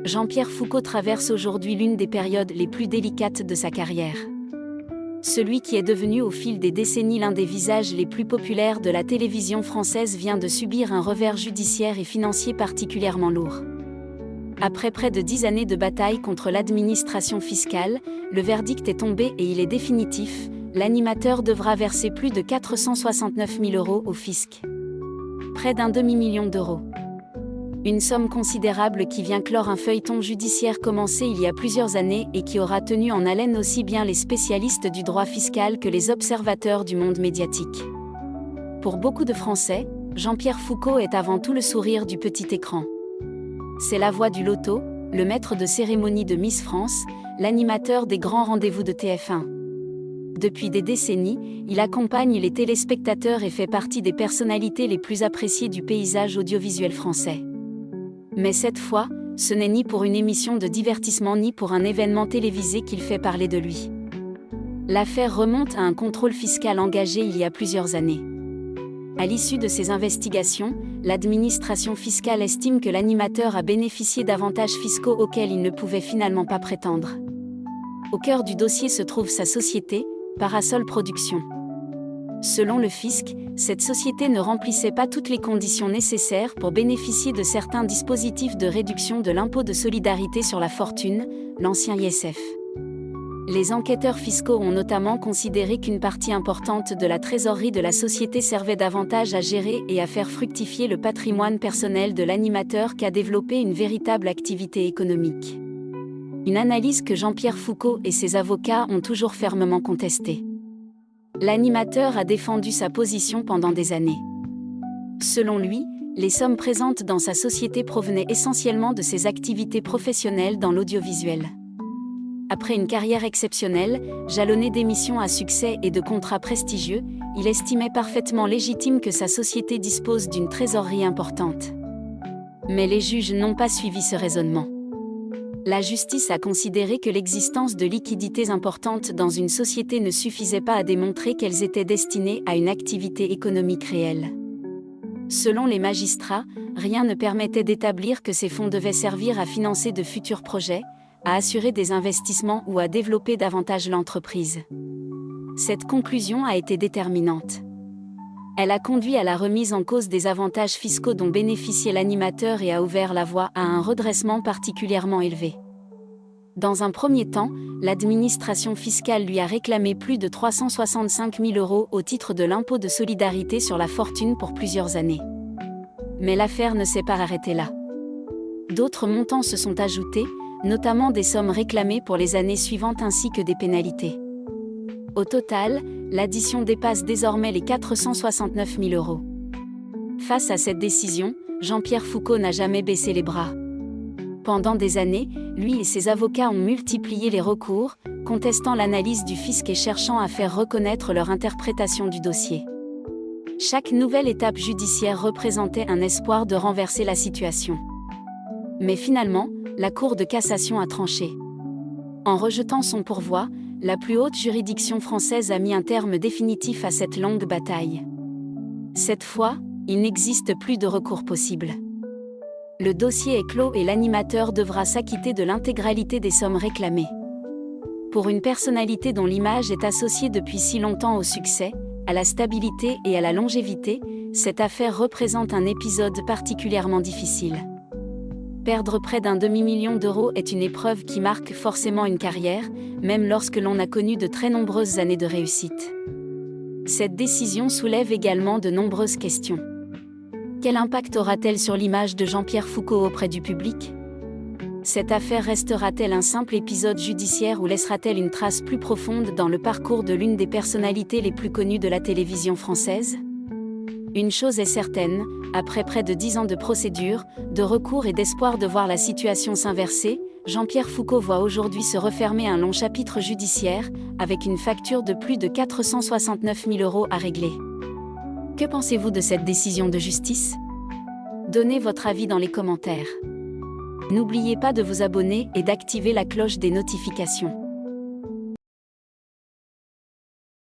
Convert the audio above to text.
Jean-Pierre Foucault traverse aujourd'hui l'une des périodes les plus délicates de sa carrière. Celui qui est devenu au fil des décennies l'un des visages les plus populaires de la télévision française vient de subir un revers judiciaire et financier particulièrement lourd. Après près de 10 années de bataille contre l'administration fiscale, le verdict est tombé et il est définitif, l'animateur devra verser plus de 469 000 € au fisc. Près d'un demi-million d'euros. Une somme considérable qui vient clore un feuilleton judiciaire commencé il y a plusieurs années et qui aura tenu en haleine aussi bien les spécialistes du droit fiscal que les observateurs du monde médiatique. Pour beaucoup de Français, Jean-Pierre Foucault est avant tout le sourire du petit écran. C'est la voix du loto, le maître de cérémonie de Miss France, l'animateur des grands rendez-vous de TF1. Depuis des décennies, il accompagne les téléspectateurs et fait partie des personnalités les plus appréciées du paysage audiovisuel français. Mais cette fois, ce n'est ni pour une émission de divertissement ni pour un événement télévisé qu'il fait parler de lui. L'affaire remonte à un contrôle fiscal engagé il y a plusieurs années. À l'issue de ces investigations, l'administration fiscale estime que l'animateur a bénéficié d'avantages fiscaux auxquels il ne pouvait finalement pas prétendre. Au cœur du dossier se trouve sa société, Parasol Productions. Selon le fisc, cette société ne remplissait pas toutes les conditions nécessaires pour bénéficier de certains dispositifs de réduction de l'impôt de solidarité sur la fortune, l'ancien ISF. Les enquêteurs fiscaux ont notamment considéré qu'une partie importante de la trésorerie de la société servait davantage à gérer et à faire fructifier le patrimoine personnel de l'animateur qu'à développer une véritable activité économique. Une analyse que Jean-Pierre Foucault et ses avocats ont toujours fermement contestée. L'animateur a défendu sa position pendant des années. Selon lui, les sommes présentes dans sa société provenaient essentiellement de ses activités professionnelles dans l'audiovisuel. Après une carrière exceptionnelle, jalonnée d'émissions à succès et de contrats prestigieux, il estimait parfaitement légitime que sa société dispose d'une trésorerie importante. Mais les juges n'ont pas suivi ce raisonnement. La justice a considéré que l'existence de liquidités importantes dans une société ne suffisait pas à démontrer qu'elles étaient destinées à une activité économique réelle. Selon les magistrats, rien ne permettait d'établir que ces fonds devaient servir à financer de futurs projets, à assurer des investissements ou à développer davantage l'entreprise. Cette conclusion a été déterminante. Elle a conduit à la remise en cause des avantages fiscaux dont bénéficiait l'animateur et a ouvert la voie à un redressement particulièrement élevé. Dans un premier temps, l'administration fiscale lui a réclamé plus de 365 000 € au titre de l'impôt de solidarité sur la fortune pour plusieurs années. Mais l'affaire ne s'est pas arrêtée là. D'autres montants se sont ajoutés, notamment des sommes réclamées pour les années suivantes ainsi que des pénalités. Au total, l'addition dépasse désormais les 469 000 €. Face à cette décision, Jean-Pierre Foucault n'a jamais baissé les bras. Pendant des années, lui et ses avocats ont multiplié les recours, contestant l'analyse du fisc et cherchant à faire reconnaître leur interprétation du dossier. Chaque nouvelle étape judiciaire représentait un espoir de renverser la situation. Mais finalement, la Cour de cassation a tranché. En rejetant son pourvoi, la plus haute juridiction française a mis un terme définitif à cette longue bataille. Cette fois, il n'existe plus de recours possible. Le dossier est clos et l'animateur devra s'acquitter de l'intégralité des sommes réclamées. Pour une personnalité dont l'image est associée depuis si longtemps au succès, à la stabilité et à la longévité, cette affaire représente un épisode particulièrement difficile. Perdre près d'un demi-million d'euros est une épreuve qui marque forcément une carrière, même lorsque l'on a connu de très nombreuses années de réussite. Cette décision soulève également de nombreuses questions. Quel impact aura-t-elle sur l'image de Jean-Pierre Foucault auprès du public ? Cette affaire restera-t-elle un simple épisode judiciaire ou laissera-t-elle une trace plus profonde dans le parcours de l'une des personnalités les plus connues de la télévision française ? Une chose est certaine, après près de 10 ans de procédure, de recours et d'espoir de voir la situation s'inverser, Jean-Pierre Foucault voit aujourd'hui se refermer un long chapitre judiciaire, avec une facture de plus de 469 000 € à régler. Que pensez-vous de cette décision de justice ? Donnez votre avis dans les commentaires. N'oubliez pas de vous abonner et d'activer la cloche des notifications.